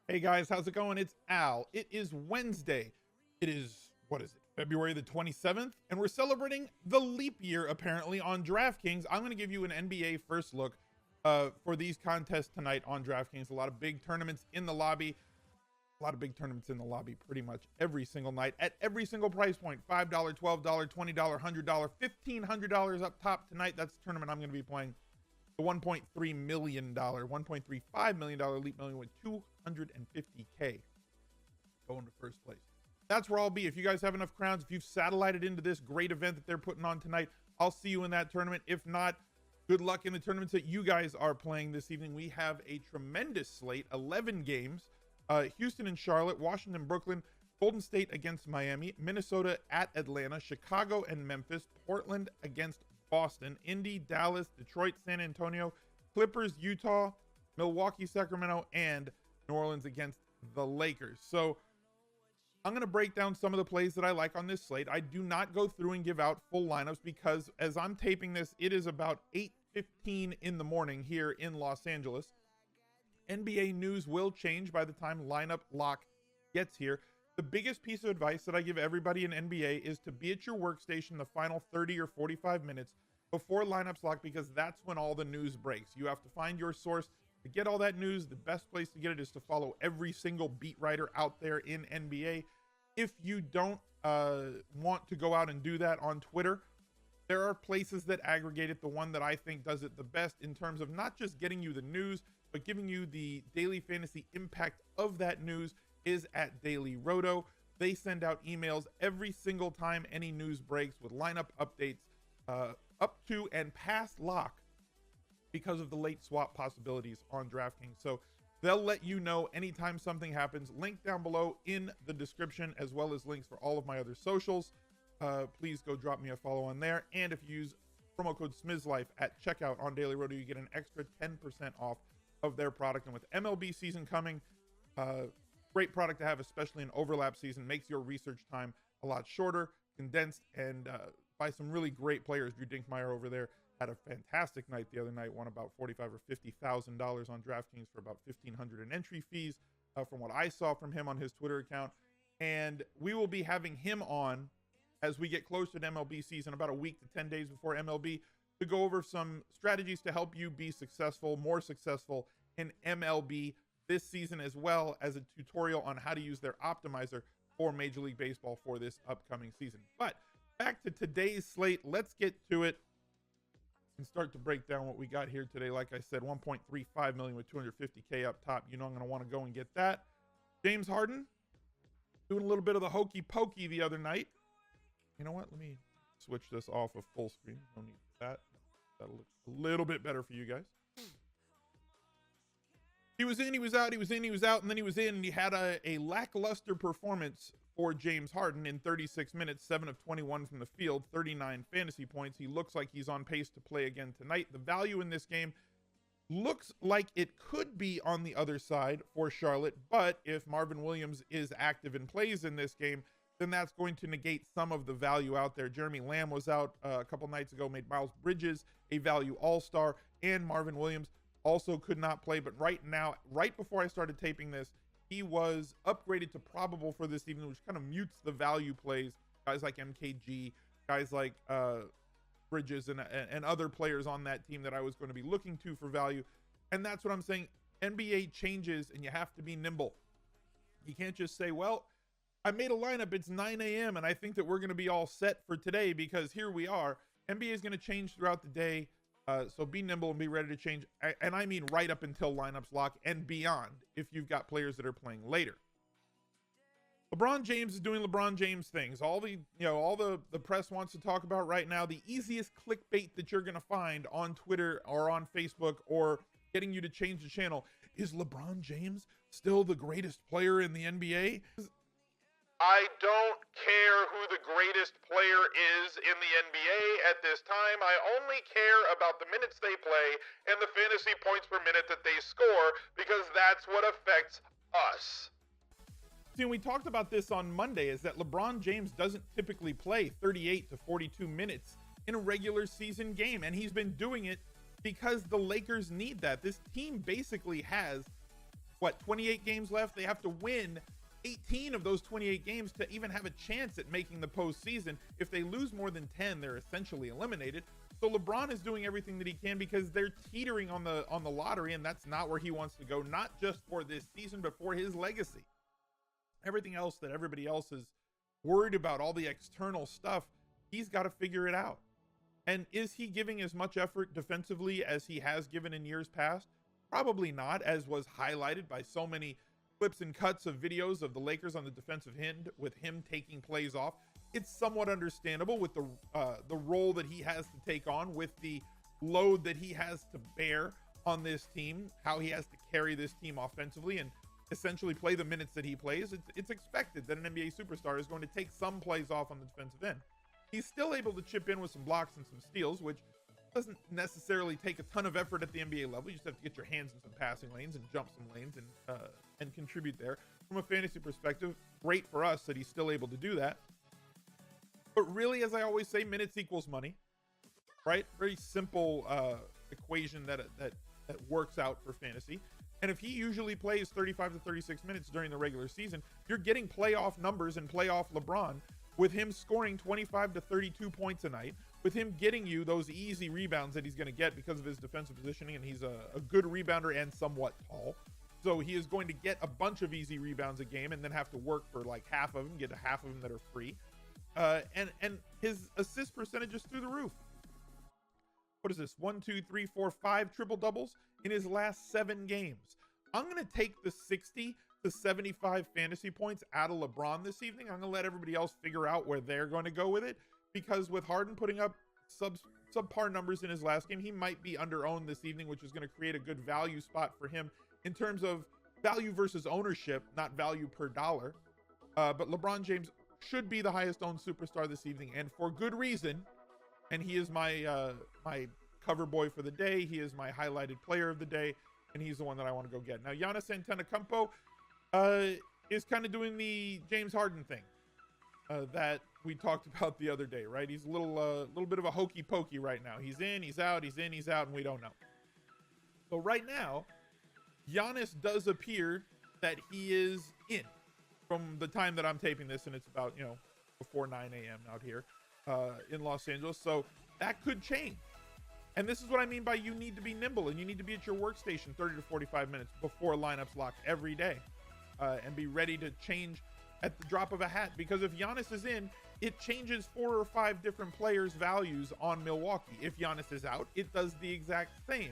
Hey guys, how's it going? It's Al. It is Wednesday. It is, what is it, February the 27th? And we're celebrating the leap year, apparently, on Draftkings. I'm going to give you an NBA first look for these contests tonight on Draftkings. A lot of big tournaments in the lobby. Pretty much every single night at every single price point. $5, $12, $20, $100, $1,500 up top tonight. That's the tournament I'm going to be playing. The $1.3 million, $1.35 million leap million with 250K going to first place. That's where I'll be. If you guys have enough crowns, if you've satellited into this great event that they're putting on tonight, I'll see you in that tournament. If not, good luck in the tournaments that you guys are playing this evening. We have a tremendous slate, 11 games. Houston and Charlotte, Washington, Brooklyn, Golden State against Miami, Minnesota at Atlanta, Chicago and Memphis, Portland against Boston, Indy, Dallas, Detroit, San Antonio, Clippers, Utah, Milwaukee, Sacramento, and New Orleans against the Lakers. So I'm going to break down some of the plays that I like on this slate. I do not go through and give out full lineups because as I'm taping this, it is about 8:15 in the morning here in Los Angeles. NBA news will change by the time lineup lock gets here. The biggest piece of advice that I give everybody in NBA is to be at your workstation the final 30 or 45 minutes before lineups lock, because that's when all the news breaks. You have to find your source to get all that news. The best place to get it is to follow every single beat writer out there in NBA. If you don't want to go out and do that on Twitter, there are places that aggregate it. The one that I think does it the best in terms of not just getting you the news, but giving you the daily fantasy impact of that news is at Daily Roto. They send out emails every single time any news breaks with lineup updates up to and past lock because of the late swap possibilities on DraftKings. So they'll let you know anytime something happens. Link down below in the description, as well as links for all of my other socials. Please go drop me a follow on there. And if you use promo code SMIZLIFE at checkout on Daily Roto, you get an extra 10% off of their product. And with MLB season coming, great product to have, especially in overlap season. Makes your research time a lot shorter, condensed, and by some really great players. Drew Dinkmeyer over there had a fantastic night the other night, won about $45,000 or $50,000 on DraftKings for about $1,500 in entry fees from what I saw from him on his Twitter account. And we will be having him on as we get closer to MLB season, about a week to 10 days before MLB, to go over some strategies to help you be successful, more successful in MLB this season, as well as a tutorial on how to use their optimizer for Major League Baseball for this upcoming season. But back to today's slate, let's get to it and start to break down what we got here today. Like I said, 1.35 million with 250K up top. You know I'm going to want to go and get that. James Harden doing a little bit of the hokey pokey the other night. You know what? Let me switch this off of full screen. No need for that. That'll look a little bit better for you guys. He was in, he was out, he was in, he was out, and then he was in, and he had a lackluster performance for James Harden in 36 minutes, 7 of 21 from the field, 39 fantasy points. He looks like he's on pace to play again tonight. The value in this game looks like it could be on the other side for Charlotte, but if Marvin Williams is active and plays in this game, then that's going to negate some of the value out there. Jeremy Lamb was out a couple nights ago, made Miles Bridges a value all-star, and Marvin Williams also could not play. But right now, right before I started taping this, he was upgraded to probable for this evening, which kind of mutes the value plays. Guys like MKG, guys like Bridges, and other players on that team that I was going to be looking to for value. And that's what I'm saying. NBA changes, and you have to be nimble. You can't just say, well, I made a lineup, it's 9 a.m. and I think that we're going to be all set for today, because here we are. NBA is going to change throughout the day. So be nimble and be ready to change. And I mean right up until lineups lock and beyond, if you've got players that are playing later. LeBron James is doing LeBron James things. All the press wants to talk about right now. The easiest clickbait that you're going to find on Twitter or on Facebook, or getting you to change the channel, is LeBron James still the greatest player in the NBA? I don't care who the greatest player is in the NBA at this time. I only care about the minutes they play and the fantasy points per minute that they score, because that's what affects us. See, we talked about this on Monday, is that LeBron James doesn't typically play 38 to 42 minutes in a regular season game, and he's been doing it because the Lakers need that. This team basically has 28 games left. They have to win 18 of those 28 games to even have a chance at making the postseason. If they lose more than 10, they're essentially eliminated. So LeBron is doing everything that he can because they're teetering on the lottery, and that's not where he wants to go, not just for this season, but for his legacy. Everything else that everybody else is worried about, all the external stuff, he's got to figure it out. And is he giving as much effort defensively as he has given in years past? Probably not, as was highlighted by so many clips and cuts of videos of the Lakers on the defensive end with him taking plays off. It's somewhat understandable with the role that he has to take on, with the load that he has to bear on this team, how he has to carry this team offensively and essentially play the minutes that he plays. It's expected that an NBA superstar is going to take some plays off on the defensive end. He's still able to chip in with some blocks and some steals, which doesn't necessarily take a ton of effort at the NBA level. You just have to get your hands in some passing lanes and jump some lanes and contribute there. From a fantasy perspective, great for us that he's still able to do that. But really, as I always say, minutes equals money, right? Very simple equation that works out for fantasy. And if he usually plays 35 to 36 minutes during the regular season, you're getting playoff numbers and playoff LeBron with him scoring 25 to 32 points a night, with him getting you those easy rebounds that he's going to get because of his defensive positioning, and he's a good rebounder and somewhat tall. So he is going to get a bunch of easy rebounds a game and then have to work for like half of them, get a half of them that are free. And his assist percentage is through the roof. What is this? 1, 2, 3, 4, 5 triple doubles in his last 7 games. I'm going to take the 60 to 75 fantasy points out of LeBron this evening. I'm going to let everybody else figure out where they're going to go with it, because with Harden putting up subpar numbers in his last game, he might be under-owned this evening, which is going to create a good value spot for him in terms of value versus ownership, not value per dollar. But LeBron James should be the highest owned superstar this evening, and for good reason. And he is my my cover boy for the day. He is my highlighted player of the day, and he's the one that I want to go get. Now, Giannis Antetokounmpo is kind of doing the James Harden thing that we talked about the other day, right? He's a little bit of a hokey pokey right now. He's in, he's out, he's in, he's out, and we don't know. So right now, Giannis does appear that he is in from the time that I'm taping this, and it's about, before 9 a.m. out here in Los Angeles. So that could change. And this is what I mean by you need to be nimble, and you need to be at your workstation 30 to 45 minutes before lineups lock every day, and be ready to change at the drop of a hat. Because if Giannis is in, it changes 4 or 5 different players' values on Milwaukee. If Giannis is out, it does the exact same.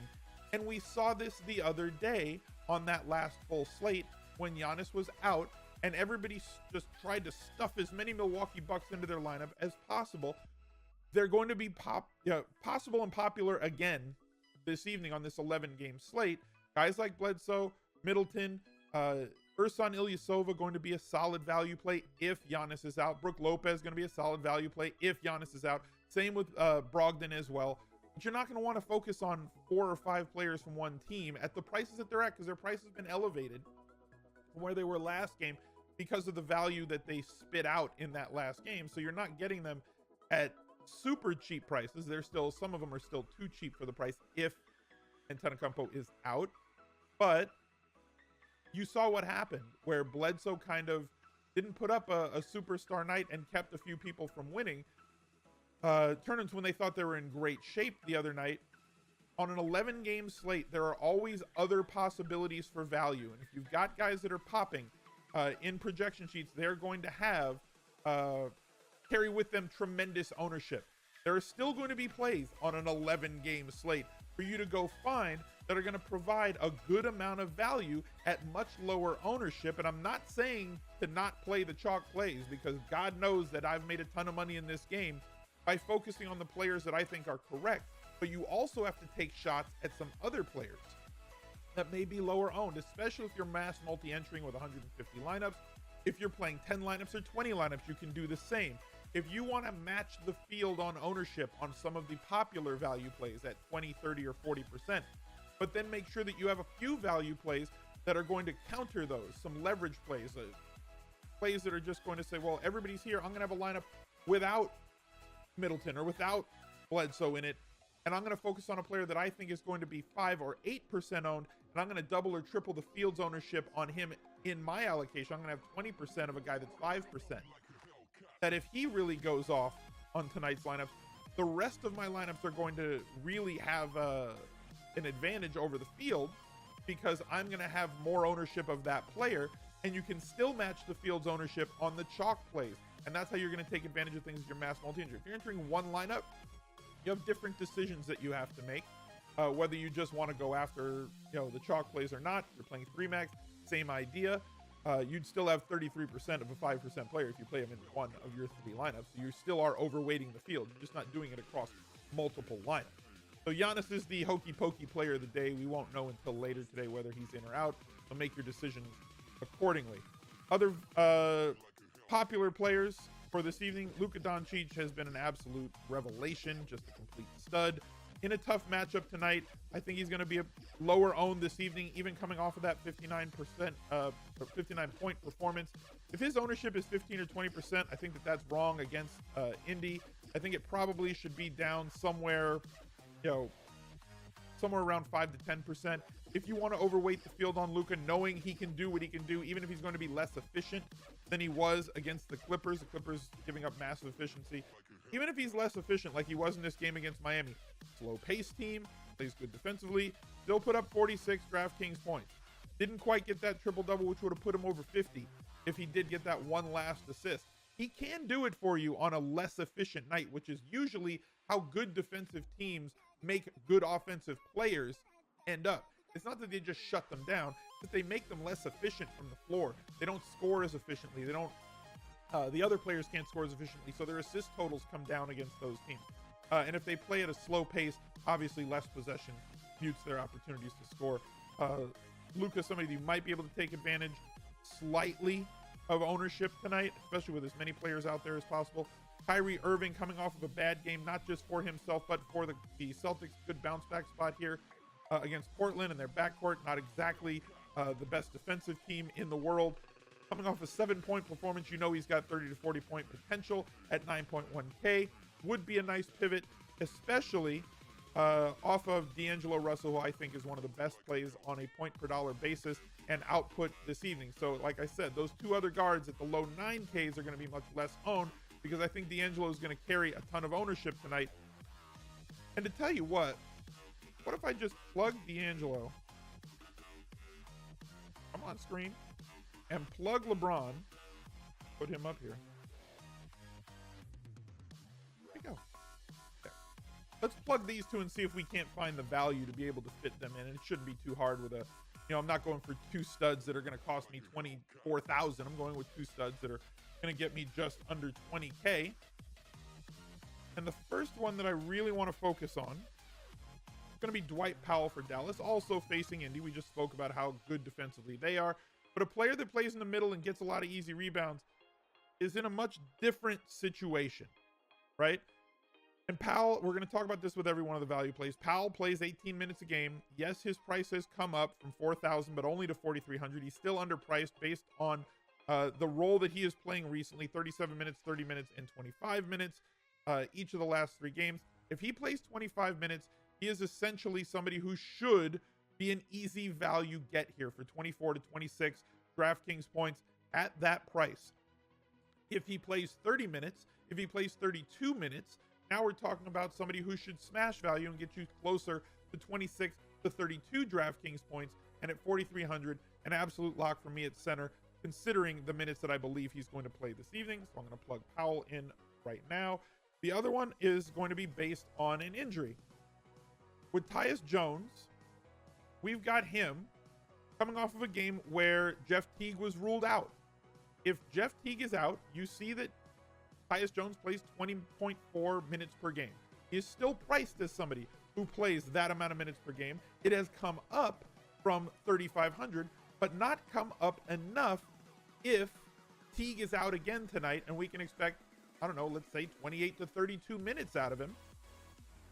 And we saw this the other day on that last full slate when Giannis was out, and everybody just tried to stuff as many Milwaukee Bucks into their lineup as possible. They're going to be possible and popular again this evening on this 11-game slate. Guys like Bledsoe, Middleton, Ersan Ilyasova going to be a solid value play if Giannis is out. Brook Lopez going to be a solid value play if Giannis is out. Same with Brogdon as well. But you're not going to want to focus on 4 or 5 players from one team at the prices that they're at, because their price has been elevated from where they were last game because of the value that they spit out in that last game. So you're not getting them at super cheap prices. Some of them are still too cheap for the price if Antetokounmpo is out. But you saw what happened, where Bledsoe kind of didn't put up a superstar night and kept a few people from winning tournaments when they thought they were in great shape the other night. On an 11-game slate, there are always other possibilities for value. And if you've got guys that are popping in projection sheets, they're going to have carry with them tremendous ownership. There are still going to be plays on an 11-game slate for you to go find that are going to provide a good amount of value at much lower ownership. And I'm not saying to not play the chalk plays, because God knows that I've made a ton of money in this game by focusing on the players that I think are correct. But you also have to take shots at some other players that may be lower owned, especially if you're mass multi-entering with 150 lineups. If you're playing 10 lineups or 20 lineups, you can do the same. If you want to match the field on ownership on some of the popular value plays at 20, 30, or 40%, but then make sure that you have a few value plays that are going to counter those, some leverage plays, plays that are just going to say, well, everybody's here, I'm going to have a lineup without Middleton or without Bledsoe in it, and I'm going to focus on a player that I think is going to be 5 or 8% owned, and and I'm going to double or triple the Fields ownership on him in my allocation. I'm going to have 20% of a guy that's 5%. That if he really goes off on tonight's lineups, the rest of my lineups are going to really have an advantage over the field, because I'm going to have more ownership of that player, and you can still match the Fields ownership on the chalk plays. And that's how you're going to take advantage of things with your mass multi-injury. If you're entering one lineup, you have different decisions that you have to make. Whether you just want to go after, the chalk plays or not. You're playing 3-max, same idea. You'd still have 33% of a 5% player if you play him in one of your 3 lineups. So you still are overweighting the field. You're just not doing it across multiple lineups. So Giannis is the hokey pokey player of the day. We won't know until later today whether he's in or out. So make your decisions accordingly. Other popular players for this evening, Luka Doncic has been an absolute revelation, just a complete stud. In a tough matchup tonight, I think he's going to be a lower owned this evening, even coming off of that 59 point performance. If his ownership is 15 or 20%, I think that's wrong against Indy. I think it probably should be down somewhere, somewhere around 5 to 10%. If you want to overweight the field on Luka, knowing he can do what he can do, even if he's going to be less efficient than he was against the Clippers giving up massive efficiency. Even if he's less efficient like he was in this game against Miami, slow pace team, plays good defensively, still put up 46 DraftKings points. Didn't quite get that triple-double, which would have put him over 50 if he did get that one last assist. He can do it for you on a less efficient night, which is usually how good defensive teams make good offensive players end up. It's not that they just shut them down, but they make them less efficient from the floor. They don't score as efficiently. The other players can't score as efficiently, so their assist totals come down against those teams. And if they play at a slow pace, obviously less possession mutes their opportunities to score. Luka, somebody you might be able to take advantage slightly of ownership tonight, especially with as many players out there as possible. Kyrie Irving coming off of a bad game, not just for himself, but for the Celtics. Good bounce back spot here against Portland and their backcourt. Not exactly the best defensive team in the world. Coming off a 7-point performance, he's got 30 to 40 point potential at 9.1K. Would be a nice pivot, especially off of D'Angelo Russell, who I think is one of the best plays on a point per dollar basis and output this evening. So like I said, those 2 other guards at the low 9Ks are going to be much less owned, because I think D'Angelo is going to carry a ton of ownership tonight. And to tell you what if I just plug D'Angelo, come on screen, and plug LeBron, put him up here. There we go. There. Let's plug these 2 and see if we can't find the value to be able to fit them in. And it shouldn't be too hard with I'm not going for 2 studs that are going to cost me $24,000. I'm going with 2 studs that are going to get me just under 20K. And the first one that I really want to focus on is going to be Dwight Powell for Dallas, also facing Indy. We just spoke about how good defensively they are. But a player that plays in the middle and gets a lot of easy rebounds is in a much different situation, right? And Powell, we're going to talk about this with every one of the value plays. Powell plays 18 minutes a game. Yes, his price has come up from $4,000, but only to $4,300. He's still underpriced based on the role that he is playing recently, 37 minutes, 30 minutes, and 25 minutes each of the last 3 games. If he plays 25 minutes, he is essentially somebody who should be an easy value get here for 24 to 26 DraftKings points at that price. If he plays 30 minutes, if he plays 32 minutes, now we're talking about somebody who should smash value and get you closer to 26 to 32 DraftKings points. And at 4,300, an absolute lock for me at center, considering the minutes that I believe he's going to play this evening. So I'm going to plug Powell in right now. The other one is going to be based on an injury. With Tyus Jones, we've got him coming off of a game where Jeff Teague was ruled out. If Jeff Teague is out, you see that Tyus Jones plays 20.4 minutes per game. He is still priced as somebody who plays that amount of minutes per game. It has come up from 3,500, but not come up enough if Teague is out again tonight, and we can expect, let's say 28 to 32 minutes out of him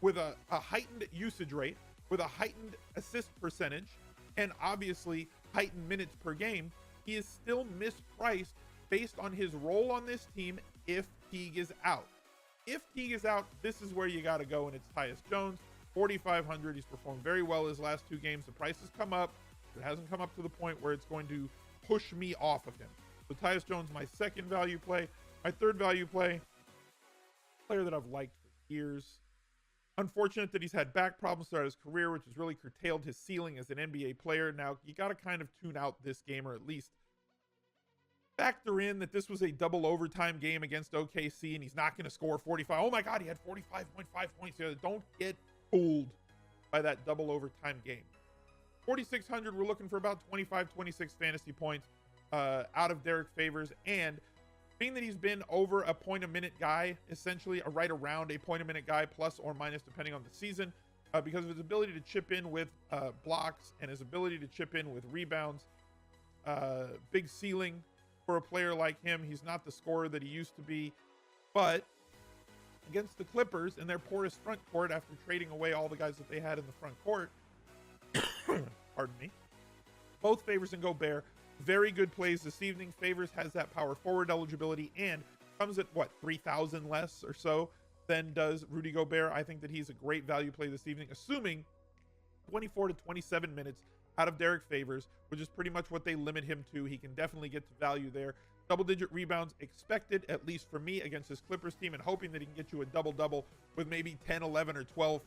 with a heightened usage rate, with a heightened assist percentage, and obviously heightened minutes per game. He is still mispriced based on his role on this team if Teague is out. If Teague is out, this is where you got to go, and it's Tyus Jones, 4,500. He's performed very well his last 2 games. The price has come up. It hasn't come up to the point where it's going to push me off of him. So Tyus Jones, my second value play. My third value play, player that I've liked for years. Unfortunate that he's had back problems throughout his career, which has really curtailed his ceiling as an NBA player. Now, you got to kind of tune out this game, or at least factor in that this was a double overtime game against OKC, and he's not going to score 45. Oh my God, he had 45.5 points here. Don't get fooled by that double overtime game. 4,600, we're looking for about 25, 26 fantasy points out of Derek Favors. And being that he's been over a point a minute guy, essentially right around a point a minute guy, plus or minus depending on the season, because of his ability to chip in with blocks and his ability to chip in with rebounds, big ceiling for a player like him. He's not the scorer that he used to be, but against the Clippers in their porous front court, after trading away all the guys that they had in the front court, pardon me, both Favors and Gobert, very good plays this evening. Favors has that power forward eligibility and comes at what, 3,000 less or so than does Rudy Gobert. I think that he's a great value play this evening, assuming 24 to 27 minutes out of Derek Favors, which is pretty much what they limit him to. He can definitely get to value there. Double-digit rebounds expected, at least for me, against this Clippers team, and hoping that he can get you a double-double with maybe 10, 11, or 12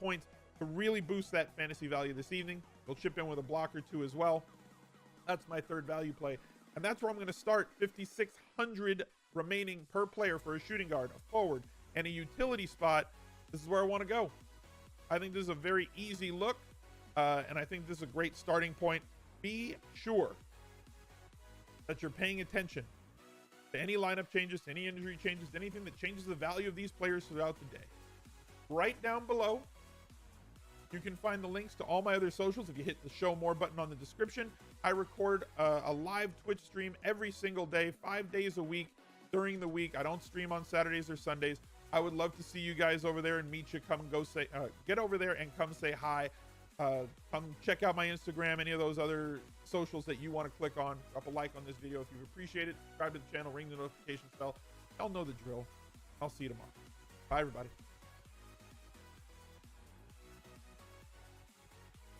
points to really boost that fantasy value this evening. He'll chip in with a block or two as well. That's my third value play, and that's where I'm going to start. 5,600 remaining per player for a shooting guard, a forward, and a utility spot. This is where I want to go. I think this is a very easy look, and I think this is a great starting point. Be sure that you're paying attention to any lineup changes, any injury changes, anything that changes the value of these players throughout the day. Right down below, you can find the links to all my other socials if you hit the show more button on the description. I record a live Twitch stream every single day, 5 days a week during the week. I don't stream on Saturdays or Sundays. I would love to see you guys over there and meet you. Come and go say, get over there and come say hi. Come check out my Instagram, any of those other socials that you want to click on. Drop a like on this video if you appreciate it. Subscribe to the channel, ring the notification bell. Y'all know the drill. I'll see you tomorrow. Bye, everybody.